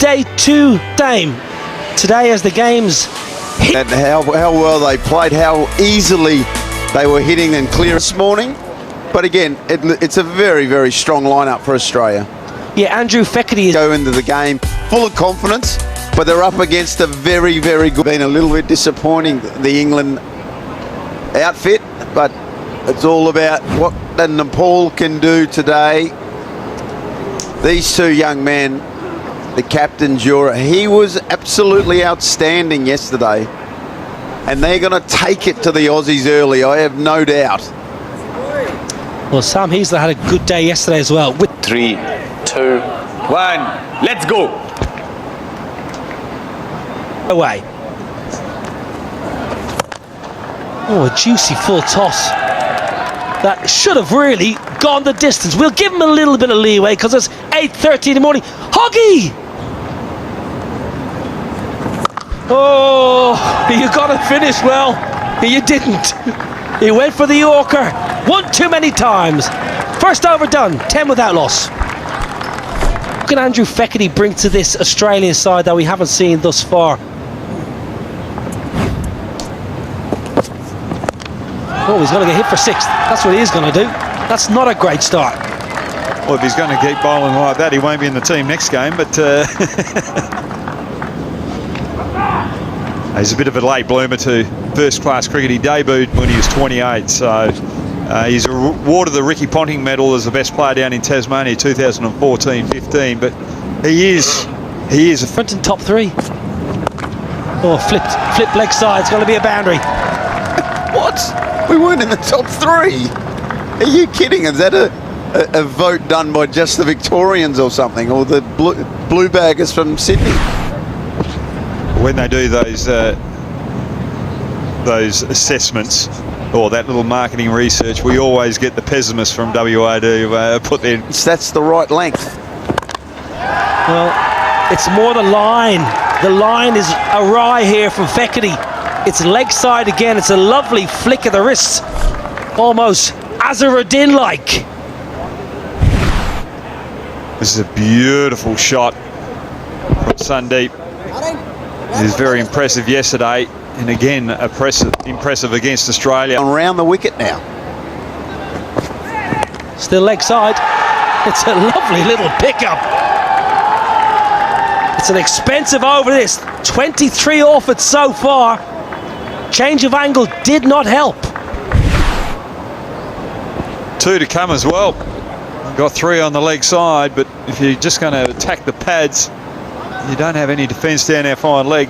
day 2 same today as the games hit. And how well they played, how easily they were hitting and clear this morning. But again, it's a very, very strong lineup for Australia. Yeah, Andrew Feckerty is go into the game full of confidence, but they're up against a very, very good. Been a little bit disappointing, the England outfit, but it's all about what Nepal can do today. These two young men, the captain Jura, he was absolutely outstanding yesterday, and they're going to take it to the Aussies early, I have no doubt. Well, Sam Heasler had a good day yesterday as well. With 3, 2, 1, let's go! Away. Oh, a juicy full toss. That should have really gone the distance. We'll give him a little bit of leeway because it's 8:30 in the morning. Hoggy! Oh, you got to finish well. You didn't. He went for the Yorker. One too many times. First over done, 10 without loss. What can Andrew Feckerty bring to this Australian side that we haven't seen thus far? Oh, he's going to get hit for 6th. That's what he's going to do. That's not a great start. Well, if he's going to keep bowling like that, he won't be in the team next game, but he's a bit of a late bloomer to first-class cricket. He debuted when he was 28, so he's awarded the Ricky Ponting medal as the best player down in Tasmania 2014-15, but he is a front and top 3. Oh, flipped leg side. It's going to be a boundary. What? We weren't in the top 3. Are you kidding? Is that a vote done by just the Victorians or something, or the blue baggers from Sydney? When they do those assessments or that little marketing research, we always get the pessimists from WA to put their... That's the right length. Well, it's more the line. The line is awry here from Feckerty. It's leg side again. It's a lovely flick of the wrist, almost Azharuddin-like. This is a beautiful shot from Sandeep. He was very impressive yesterday, and again impressive against Australia. Around the wicket now. Still leg side. It's a lovely little pickup. It's an expensive over this. 23 off it so far. Change of angle did not help. 2 to come as well. Got 3 on the leg side, but if you're just going to attack the pads, you don't have any defence down our fine leg.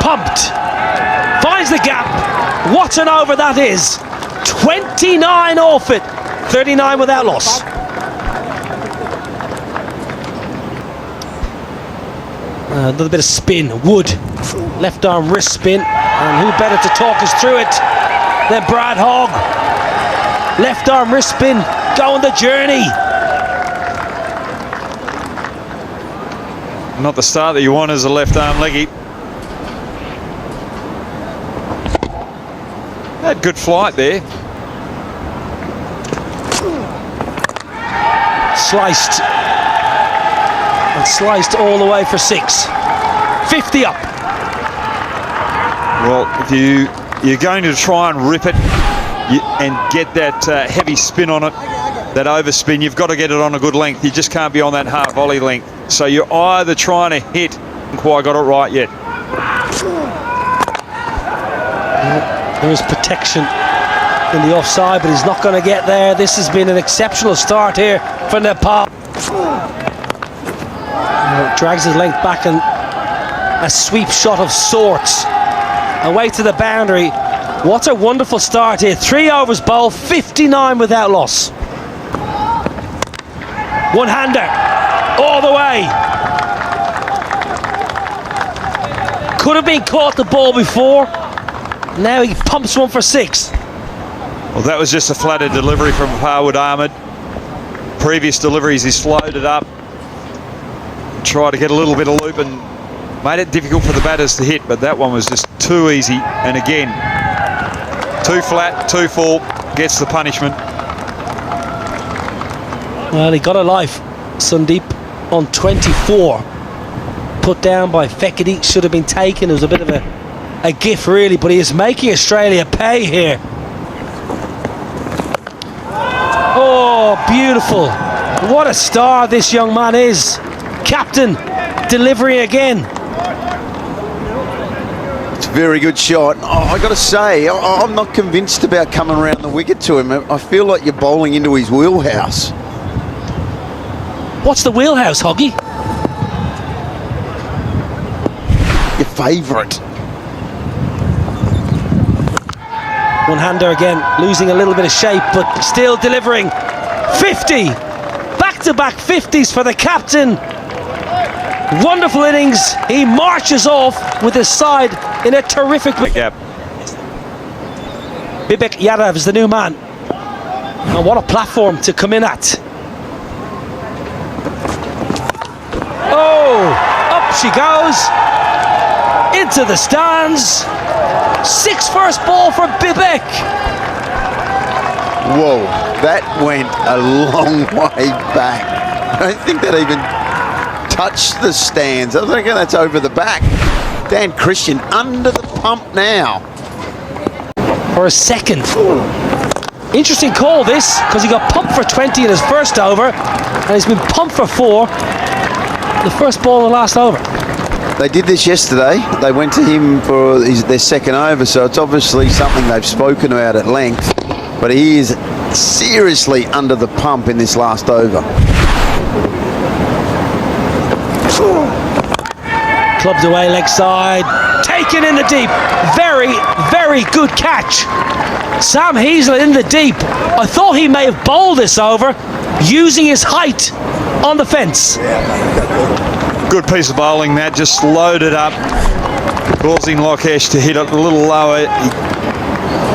Pumped. Finds the gap. What an over that is. 29 off it. 39 without loss. Another bit of spin. Wood. Left arm wrist spin. And who better to talk us through it than Brad Hogg. Left arm wrist spin. Going the journey. Not the start that you want as a left arm leggy. Had good flight there. Sliced. And sliced all the way for 6. 50 up. Well, if you're going to try and rip it and get that heavy spin on it, that overspin, you've got to get it on a good length. You just can't be on that half volley length. So you're either trying to hit, haven't quite got it right yet. There is protection in the offside, but he's not going to get there. This has been an exceptional start here for Nepal. Drags his length back and a sweep shot of sorts. Away to the boundary. What a wonderful start here. 3 overs bowled, 59 without loss. One-hander all the way. Could have been caught the ball before. Now he pumps one for 6. Well, that was just a flatted delivery from Harwood Ahmed. Previous deliveries, he's floated up, tried to get a little bit of loop and made it difficult for the batters to hit, but that one was just too easy. And again, too flat, too full, gets the punishment. Well, he got a life. Sundeep on 24. Put down by Fekete, should have been taken. It was a bit of a gift really, but he is making Australia pay here. Oh, beautiful. What a star this young man is. Captain, delivering again. It's a very good shot. Oh, I got to say, I'm not convinced about coming around the wicket to him. I feel like you're bowling into his wheelhouse. What's the wheelhouse, Hoggy? Your favourite. One-hander again, losing a little bit of shape, but still delivering. 50! Back-to-back 50s for the captain. Wonderful innings. He marches off with his side in a terrific... Yep. Bibek Yadav is the new man. And what a platform to come in at. Oh! Up she goes. Into the stands. 6 first ball for Bibek. Whoa, that went a long way back. I don't think that even touched the stands. I think that's over the back. Dan Christian under the pump now. For a second. Interesting call this, because he got pumped for 20 in his first over, and he's been pumped for 4 the first ball in the last over. They did this yesterday. They went to him for their second over, so it's obviously something they've spoken about at length. But he is seriously under the pump in this last over. Clubbed away leg side, taken in the deep. Very, very good catch. Sam Heazlett in the deep. I thought he may have bowled this over using his height on the fence. Good piece of bowling, that. Just loaded up, causing Lokesh to hit it a little lower. He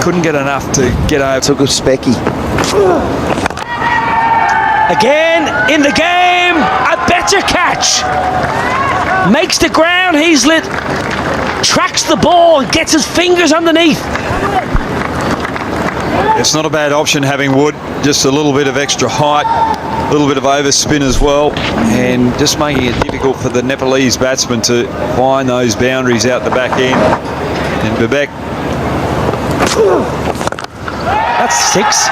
couldn't get enough to get over. Took a specky. Again in the game, a better catch. Makes the ground, Heazlett tracks the ball and gets his fingers underneath. It's not a bad option having Wood, just a little bit of extra height, a little bit of overspin as well, and just making it difficult for the Nepalese batsmen to find those boundaries out the back end. And Bibek. That's 6.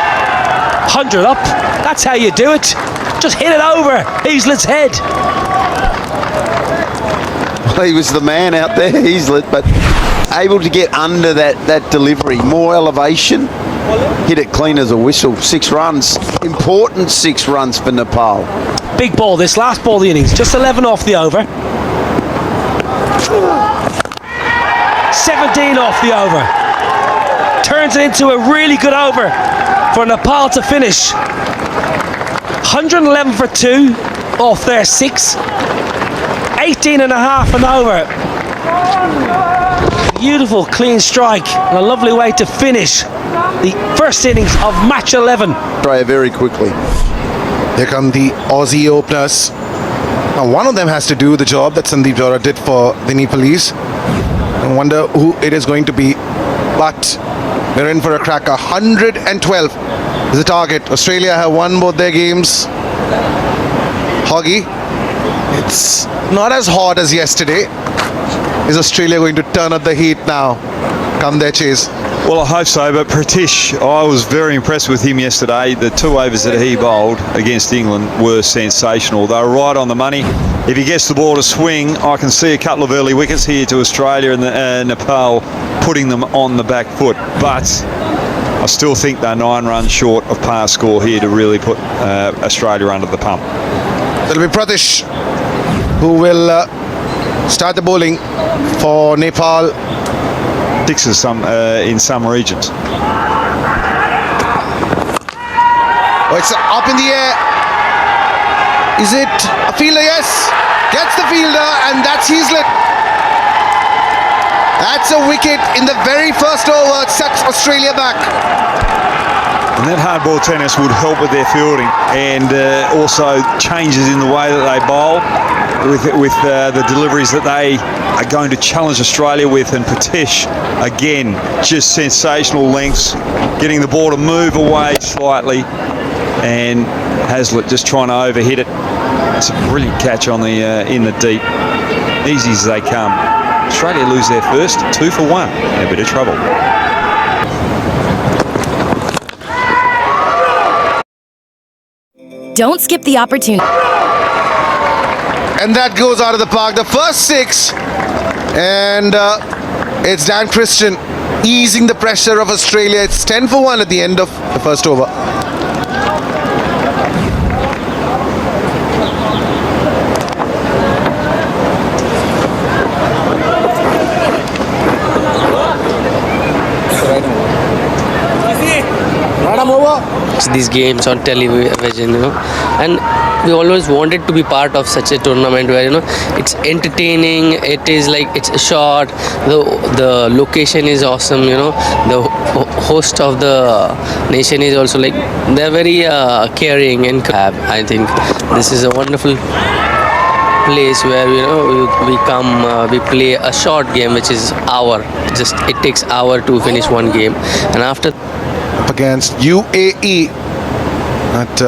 100 up. That's how you do it. Just hit it over Heazlett's head. Well, he was the man out there, Heazlett, but able to get under that delivery. More elevation. Hit it clean as a whistle. 6 runs. Important 6 runs for Nepal. Big ball, this last ball of the innings. Just 11 off the over. 17 off the over. Turns it into a really good over for Nepal to finish. 111 for 2 off their 6. 18 and a half and over. Beautiful clean strike and a lovely way to finish the first innings of match 11. Try it very quickly. Here come the Aussie openers. Now one of them has to do the job that Sandeep Jora did for the Nepalese. I wonder who it is going to be. But we're in for a cracker. 112 is the target. Australia have won both their games. Hoggy, it's not as hot as yesterday. Is Australia going to turn up the heat now? Come their chase. Well, I hope so, but Pratish, I was very impressed with him yesterday. The 2 overs that he bowled against England were sensational. They were right on the money. If he gets the ball to swing, I can see a couple of early wickets here to Australia and Nepal, putting them on the back foot. But I still think they're 9 runs short of par score here to really put Australia under the pump. It'll be Pratish who will start the bowling for Nepal. Sixes in some regions. Oh, it's up in the air. Is it a fielder? Yes. Gets the fielder, and that's Heazlett. That's a wicket in the very first over. It sets Australia back. And that hardball tennis would help with their fielding, and also changes in the way that they bowl with the deliveries that they are going to challenge Australia with. And Patish, again, just sensational lengths, getting the ball to move away slightly, and Heazlett just trying to overhit it. That's a brilliant catch on the in the deep. Easy as they come. Australia lose their first, 2 for 1. In a bit of trouble. Don't skip the opportunity. And that goes out of the park. The first 6. And it's Dan Christian easing the pressure of Australia. It's 10 for 1 at the end of the first over. These games on television, and we always wanted to be part of such a tournament where it's entertaining. It is like it's short. The location is awesome. The host of the nation is also like they're very caring and I think this is a wonderful place where we come we play a short game which is hour. It takes hour to finish one game, and after. Against UAE at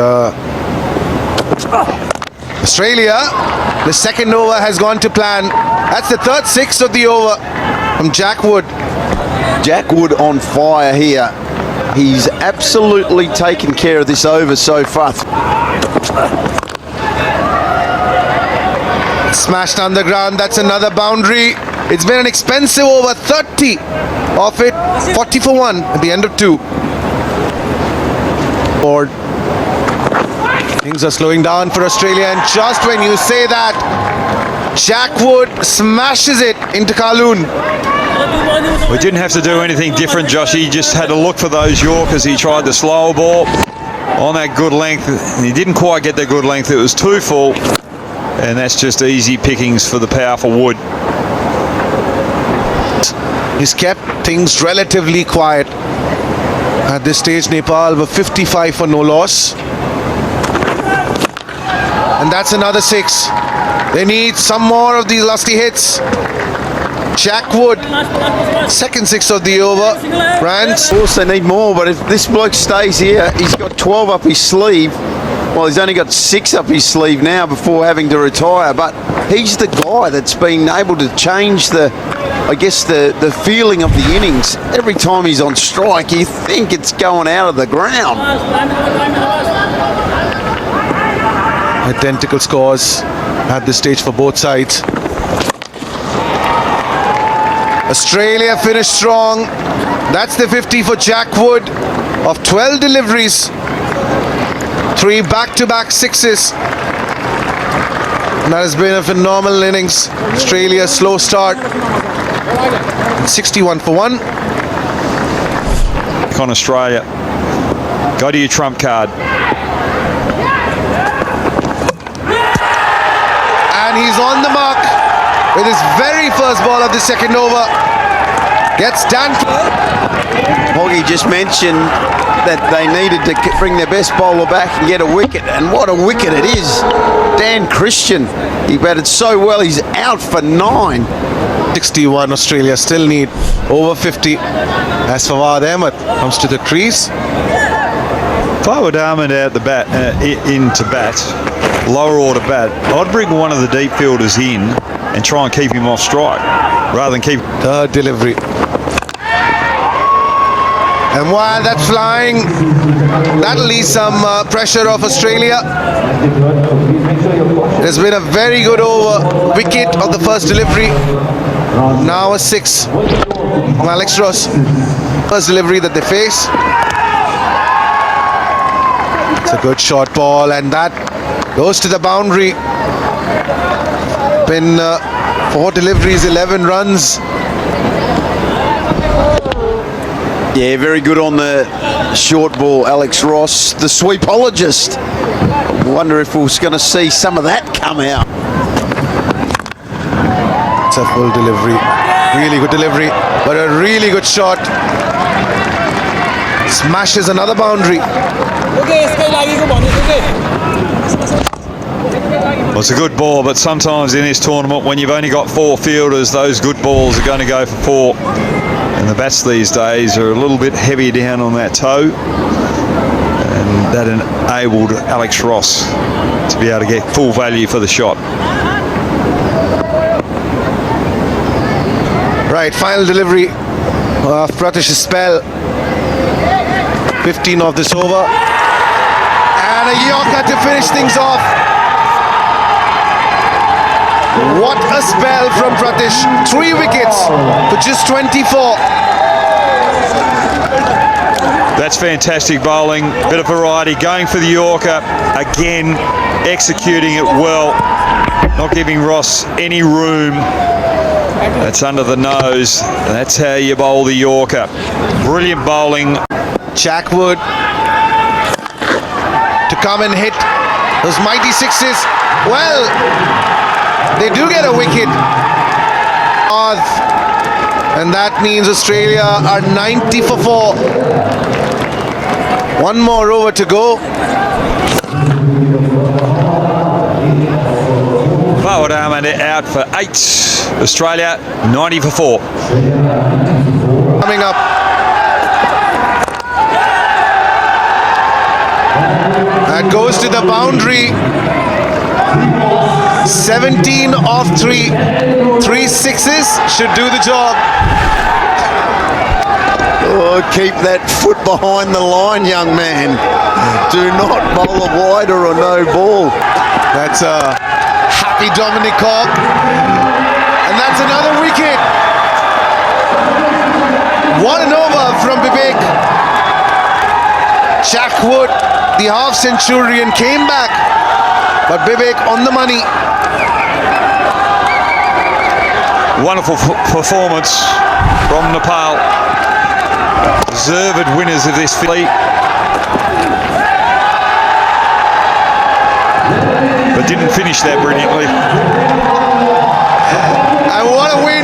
Australia, the second over has gone to plan. That's the third 6 of the over from Jack Wood. Jack Wood on fire here. He's absolutely taken care of this over so far. Smashed on the ground. That's another boundary. It's been an expensive over. 30 of it. 40 for 1 at the end of 2. Board. Things are slowing down for Australia, and just when you say that, Jack Wood smashes it into Kowloon. We didn't have to do anything different, Josh. He just had to look for those Yorkers. He tried the slower ball on that good length, and he didn't quite get that good length. It was too full, and that's just easy pickings for the powerful Wood. He's kept things relatively quiet. At this stage, Nepal were 55 for no loss. And that's another 6. They need some more of these lusty hits. Jack Wood, second 6 of the over. Rance. Of course they need more, but if this bloke stays here, he's got 12 up his sleeve. Well, he's only got 6 up his sleeve now before having to retire, but he's the guy that's been able to change the feeling of the innings. Every time he's on strike, you think it's going out of the ground. Identical scores at this stage for both sides. Australia finished strong. That's the 50 for Jack Wood of 12 deliveries. 3 back-to-back 6s. That has been a phenomenal innings. Australia slow start. 61 for 1. On Australia, go to your trump card. And he's on the mark with his very first ball of the second over. Gets Dan. Hoggy just mentioned that they needed to bring their best bowler back and get a wicket, and what a wicket it is. Dan Christian, he batted so well, he's out for 9. 61. Australia still need over 50. As Fawad Ahmed comes to the crease. If I were Ahmed out the bat, into bat, lower order bat, I'd bring one of the deep fielders in and try and keep him off strike rather than keep. Third delivery. And while that's flying, that'll ease some pressure off Australia. There's been a very good over. Wicket of the first delivery. Now a 6 from Alex Ross. First delivery that they face. It's a good short ball, and that goes to the boundary. Been 4 deliveries, 11 runs. Yeah, very good on the short ball, Alex Ross, the sweepologist. I wonder if we're going to see some of that come out. It's a full delivery. Really good delivery, but a really good shot. Smashes another boundary. Well, it's a good ball, but sometimes in this tournament, when you've only got 4 fielders, those good balls are going to go for 4. And the bats these days are a little bit heavier down on that toe. And that enabled Alex Ross to be able to get full value for the shot. Right, final delivery of Pratish's spell. 15 of this over. And a Yorker to finish things off. What a spell from Pratish. 3 wickets for just 24. That's fantastic bowling. Bit of variety. Going for the Yorker. Again, executing it well. Not giving Ross any room. That's under the nose. That's how you bowl the Yorker. Brilliant bowling. Jackwood to come and hit those mighty sixes. Well, they do get a wicket. And that means Australia are 90 for 4. One more over to go. Fawad Ahmed out for 8. Australia 90 for 4. Coming up. That goes to the boundary. 17 off 3. 3 sixes should do the job. Oh, keep that foot behind the line, young man. Do not bowl a wider or no ball. That's a happy Dominic Cork. And that's another wicket. 1 and over from Vivek. Jackwood, the half-centurion, came back. But Vivek on the money. Wonderful performance from Nepal. Deserved winners of this fleet. But didn't finish that brilliantly. And what a win